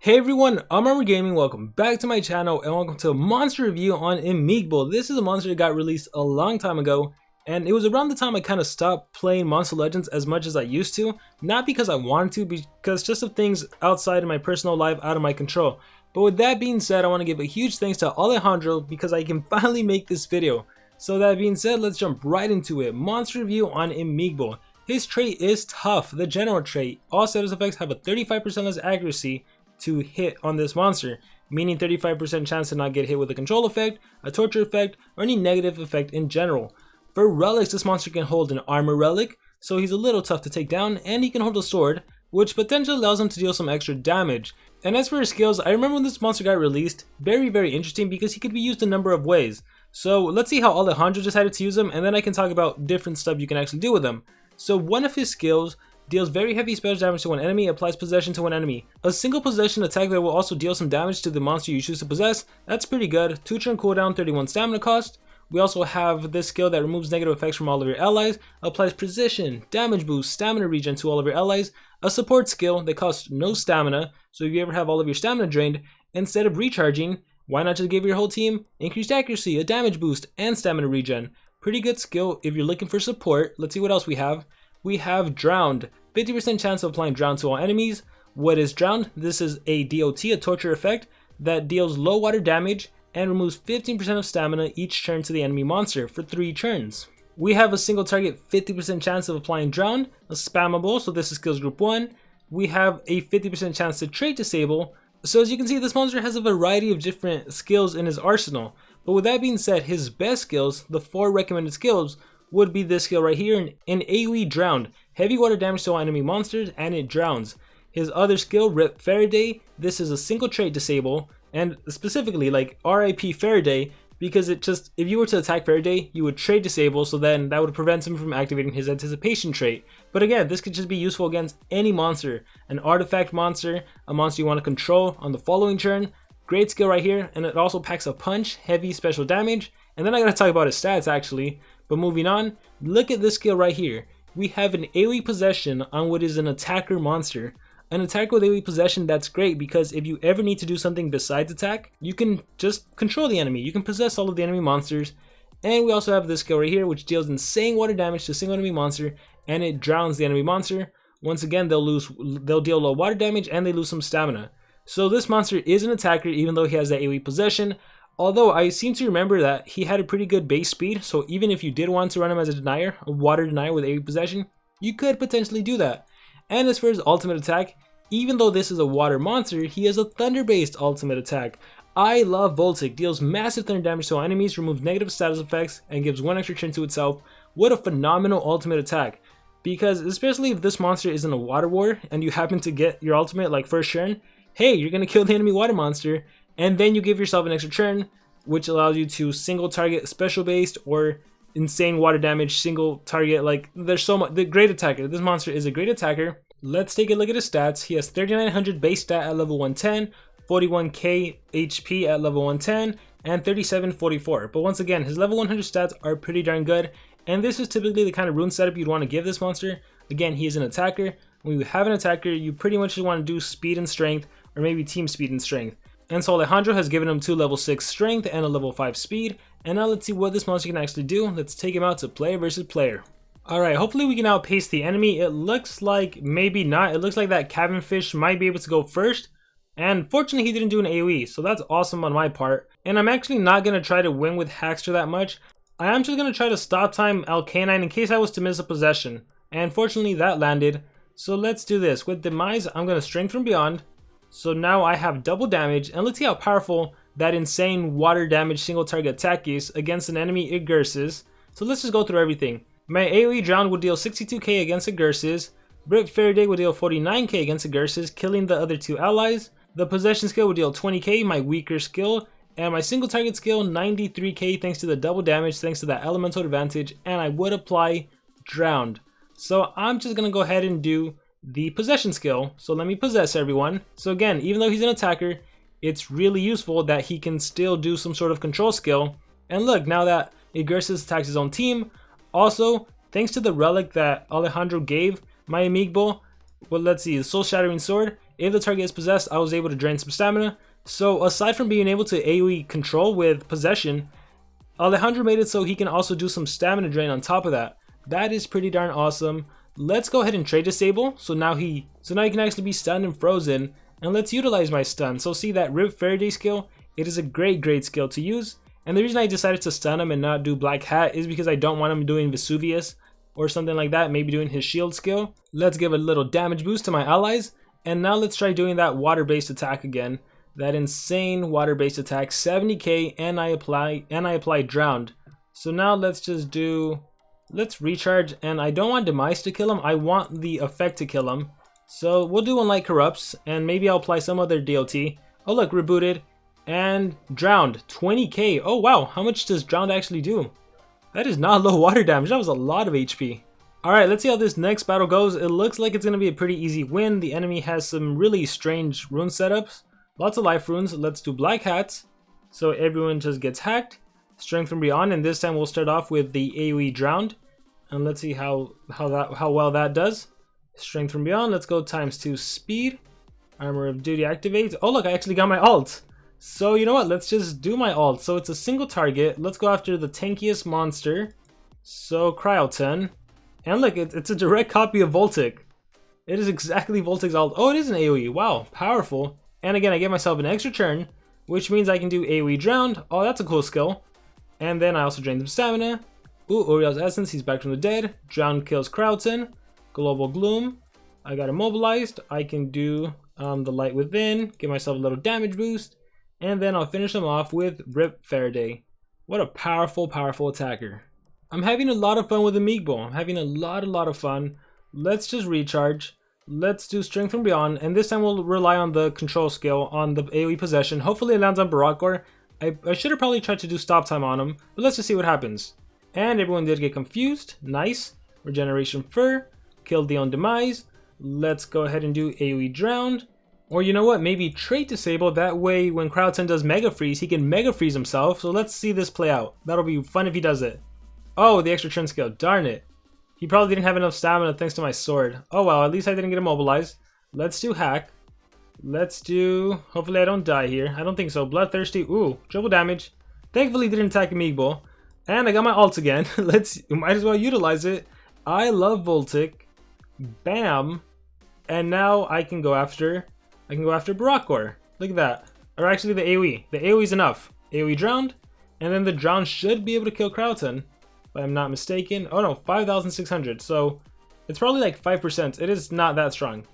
Hey everyone, I'm Armor Gaming. Welcome back to my channel and welcome to a monster review on iMigbo. This is a monster that got released a long time ago, and it was around the time I kind of stopped playing Monster Legends as much as I used to. Not because I wanted to, because just of things outside of my personal life out of my control. But with that being said, I want to give a huge thanks to Alejandro because I can finally make this video. So that being said, let's jump right into it. Monster review on iMigbo. His trait is Tough, the general trait. All status effects have a 35% less accuracy to hit on this monster, meaning 35% chance to not get hit with a control effect, a torture effect, or any negative effect in general. For relics, this monster can hold an armor relic, so he's a little tough to take down, and he can hold a sword, which potentially allows him to deal some extra damage. And as for his skills, I remember when this monster got released, very interesting because he could be used a number of ways. So let's see how Alejandro decided to use him, and then I can talk about different stuff you can actually do with them. So one of his skills deals very heavy special damage to one enemy, applies possession to one enemy. A single possession attack that will also deal some damage to the monster you choose to possess. That's pretty good. 2 turn cooldown, 31 stamina cost. We also have this skill that removes negative effects from all of your allies, applies precision, damage boost, stamina regen to all of your allies. A support skill that costs no stamina, so if you ever have all of your stamina drained, instead of recharging, why not just give your whole team increased accuracy, a damage boost, and stamina regen. Pretty good skill if you're looking for support. Let's see what else we have. We have Drowned, 50% chance of applying Drown to all enemies. What is Drowned? This is a DOT, a torture effect, that deals low water damage and removes 15% of stamina each turn to the enemy monster for 3 turns. We have a single target 50% chance of applying Drowned, a spammable, so this is skills group 1. We have a 50% chance to trait disable. So as you can see, this monster has a variety of different skills in his arsenal. But with that being said, his best skills, the 4 recommended skills, would be this skill right here, an AoE Drowned. Heavy water damage to all enemy monsters and it drowns. His other skill, Rip Faraday, this is a single trait disable, and specifically like RIP Faraday, because it just, if you were to attack Faraday, you would trait disable, so then that would prevent him from activating his anticipation trait. But again, this could just be useful against any monster, an artifact monster, a monster you want to control on the following turn. Great skill right here, and it also packs a punch, heavy special damage, and then I gotta talk about his stats actually. But moving on, look at this skill right here. We have an AoE possession on what is an attacker monster. An attacker with AoE possession, that's great because if you ever need to do something besides attack, you can just control the enemy. You can possess all of the enemy monsters. And we also have this skill right here, which deals insane water damage to a single enemy monster, and it drowns the enemy monster. Once again, they'll deal low water damage and they lose some stamina. So this monster is an attacker even though he has that AoE possession. Although I seem to remember that he had a pretty good base speed, so even if you did want to run him as a denier, a water denier with AoE possession, you could potentially do that. And as for his ultimate attack, even though this is a water monster, he has a thunder based ultimate attack. I love Voltic, deals massive thunder damage to all enemies, removes negative status effects, and gives 1 extra turn to itself. What a phenomenal ultimate attack. Because especially if this monster is in a water war and you happen to get your ultimate like first turn, hey, you're gonna kill the enemy water monster, and then you give yourself an extra turn, which allows you to single target special based or insane water damage single target. Like, there's so much. The great attacker. This monster is a great attacker. Let's take a look at his stats. He has 3900 base stat at level 110, 41k HP at level 110, and 3744. But once again, his level 100 stats are pretty darn good, and this is typically the kind of rune setup you'd want to give this monster. Again, he is an attacker. When you have an attacker, you pretty much just want to do speed and strength, or maybe team speed and strength. And so Alejandro has given him 2 level 6 strength and a level 5 speed. And now let's see what this monster can actually do. Let's take him out to player versus player. Alright, hopefully we can outpace the enemy. It looks like maybe not. It looks like that cabin fish might be able to go first. And fortunately he didn't do an AoE, so that's awesome on my part. And I'm actually not going to try to win with Hackster that much. I am just going to try to stop time Alcanine in case I was to miss a possession. And fortunately that landed. So let's do this. With Demise, I'm going to Strength from Beyond. So now I have double damage, and let's see how powerful that insane water damage single target attack is against an enemy Igurses. So let's just go through everything. My AoE Drown will deal 62k against Igurses. Rip Faraday will deal 49k against Igurses, killing the other 2 allies. The possession skill will deal 20k, my weaker skill. And my single target skill, 93k thanks to the double damage, thanks to that elemental advantage. And I would apply Drowned. So I'm just going to go ahead and do the possession skill. So let me possess everyone. So again, even though he's an attacker, it's really useful that he can still do some sort of control skill. And look, now that Igursis attacks his own team, also thanks to the relic that Alejandro gave my iMigbo, well, let's see, the Soul Shattering Sword, If the target is possessed, I was able to drain some stamina. So aside from being able to AoE control with possession, Alejandro made it so he can also do some stamina drain on top of that. That is pretty darn awesome. Let's go ahead and trade disable. So now he can actually be stunned and frozen. And let's utilize my stun. So see that Rip Faraday skill? It is a great skill to use. And the reason I decided to stun him and not do Black Hat is because I don't want him doing Vesuvius or something like that, maybe doing his shield skill. Let's give a little damage boost to my allies. And now let's try doing that water-based attack again. That insane water-based attack, 70k, and I apply drowned. So now let's recharge, and I don't want Demise to kill him, I want the effect to kill him. So we'll do Unlight Corrupts, and maybe I'll apply some other DOT. Oh look, rebooted, and drowned, 20k. Oh wow, how much does drowned actually do? That is not low water damage, that was a lot of HP. Alright, let's see how this next battle goes. It looks like it's going to be a pretty easy win. The enemy has some really strange rune setups. Lots of life runes. Let's do Black Hats, so everyone just gets hacked. Strength from Beyond, and this time we'll start off with the AoE Drowned. And let's see how well that does. Strength from Beyond, let's go ×2 speed. Armor of Duty activates. Oh look, I actually got my ult. So you know what, let's just do my ult. So it's a single target. Let's go after the tankiest monster. So Cryoton. And look, it's a direct copy of Voltic. It is exactly Voltic's ult. Oh, it is an AoE. Wow, powerful. And again, I gave myself an extra turn, which means I can do AoE Drowned. Oh, that's a cool skill. And then I also drained some stamina. Ooh, Uriel's Essence, he's back from the dead. Drowned kills Crowdson. Global Gloom. I got immobilized. I can do the Light Within, give myself a little damage boost. And then I'll finish him off with Rip Faraday. What a powerful attacker. I'm having a lot of fun with iMigbo. I'm having a lot of fun. Let's just recharge. Let's do Strength from Beyond, and this time we'll rely on the control skill on the AoE possession. Hopefully it lands on Barackor. I should have probably tried to do stop time on him, but let's just see what happens. And everyone did get confused. Nice. Regeneration Fur. Killed the own Demise. Let's go ahead and do AoE Drowned. Or you know what, maybe Trait Disable. That way when Crowdson does Mega Freeze, he can Mega Freeze himself. So let's see this play out. That'll be fun if he does it. Oh, the extra turn skill. Darn it. He probably didn't have enough stamina thanks to my sword. Oh well, at least I didn't get immobilized. Let's do Hack. Let's do... Hopefully I don't die here. I don't think so. Bloodthirsty. Ooh, triple damage. Thankfully didn't attack iMigbo. And I got my ult again. Might as well utilize it. I love Voltic. Bam. And now I can go after Barackor. Look at that. Or actually the AoE. The AoE is enough. AoE Drowned. And then the Drown should be able to kill Crowdson. If I'm not mistaken. Oh no, 5,600. So it's probably like 5%. It is not that strong.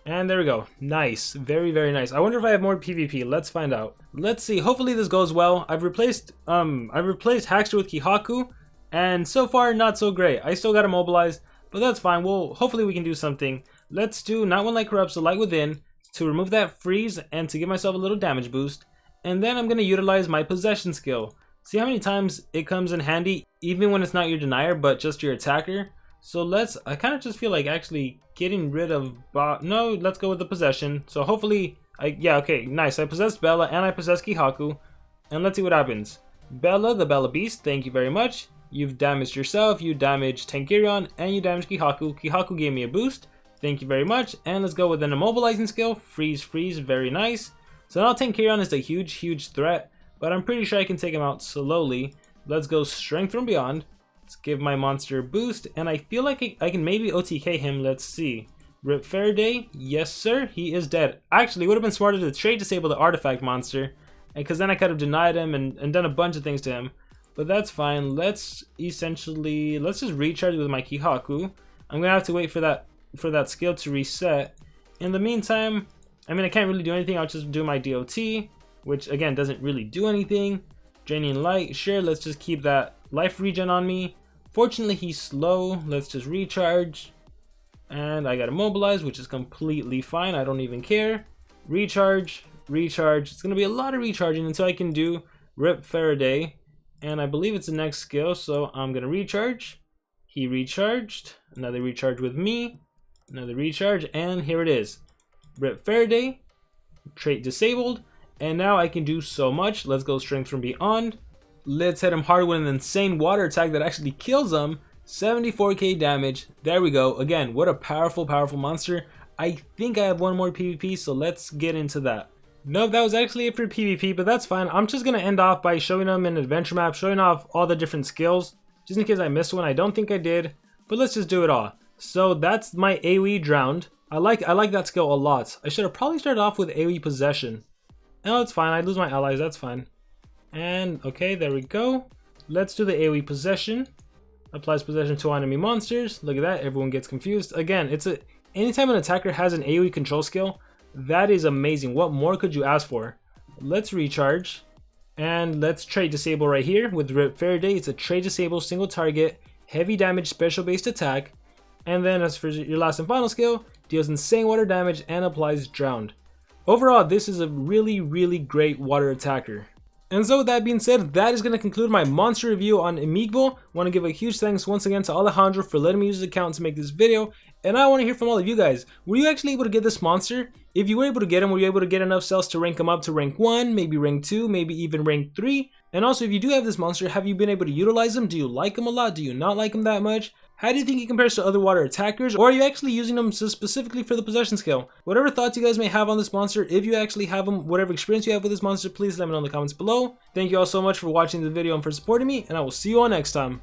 And there we go. Nice. Very nice. I wonder if I have more PvP. Let's find out. Let's see. Hopefully this goes well. I've replaced Hackster with Kihaku, and so far not so great. I still got immobilized, but that's fine. Hopefully we can do something. Let's do not one Light Corrupts, the Light Within to remove that freeze and to give myself a little damage boost. And then I'm gonna utilize my possession skill. See how many times it comes in handy, even when it's not your denier, but just your attacker. So I kind of just feel like actually getting rid of no, let's go with the possession. So hopefully, yeah, okay, nice. I possessed Bella and I possessed Kihaku. And let's see what happens. Bella, the Bella Beast, thank you very much. You've damaged yourself, you damaged Tankirion, and you damaged Kihaku. Kihaku gave me a boost. Thank you very much. And let's go with an immobilizing skill. Freeze, very nice. So now Tankirion is a huge threat, but I'm pretty sure I can take him out slowly. Let's go Strength from Beyond. Let's give my monster a boost, and I feel like I can maybe OTK him. Let's see. Rip Faraday, yes sir, he is dead. Actually, it would have been smarter to trade disable the artifact monster, because then I could have denied him and done a bunch of things to him. But that's fine. Let's just recharge with my Kihaku. I'm gonna have to wait for that skill to reset. In the meantime, I mean, I can't really do anything. I'll just do my DOT, which again doesn't really do anything. Draining Light, sure, let's just keep that life regen on me. Fortunately, he's slow. Let's just recharge. And I got immobilized, which is completely fine. I don't even care. Recharge. It's going to be a lot of recharging until I can do Rip Faraday. And I believe it's the next skill, so I'm going to recharge. He recharged. Another recharge with me. Another recharge, and here it is. Rip Faraday. Trait disabled. And now I can do so much. Let's go Strength from Beyond. Let's hit him hard with an insane water attack that actually kills him. 74k damage. There we go. Again, what a powerful monster. I think I have one more PvP, so let's get into that. Nope, that was actually it for PvP, but that's fine. I'm just gonna end off by showing them an adventure map, showing off all the different skills, just in case I missed one. I don't think I did, but let's just do it all. So that's my AoE drowned. I like that skill a lot. I should have probably started off with AoE possession. No, it's fine. I lose my allies. That's fine. And okay, there we go. Let's do the AoE possession. Applies possession to enemy monsters. Look at that. Everyone gets confused. Again, anytime an attacker has an AoE control skill, that is amazing. What more could you ask for? Let's recharge. And let's trade disable right here with Rip Faraday. It's a trade disable single target, heavy damage special based attack. And then as for your last and final skill, deals insane water damage and applies drowned. Overall, this is a really, really great water attacker. And so with that being said, that is going to conclude my monster review on iMigbo. Want to give a huge thanks once again to Alejandro for letting me use his account to make this video. And I want to hear from all of you guys. Were you actually able to get this monster? If you were able to get him, were you able to get enough cells to rank him up to rank 1, maybe rank 2, maybe even rank 3? And also, if you do have this monster, have you been able to utilize him? Do you like him a lot? Do you not like him that much? How do you think he compares to other water attackers? Or are you actually using him specifically for the possession skill? Whatever thoughts you guys may have on this monster, if you actually have him, whatever experience you have with this monster, please let me know in the comments below. Thank you all so much for watching the video and for supporting me, and I will see you all next time.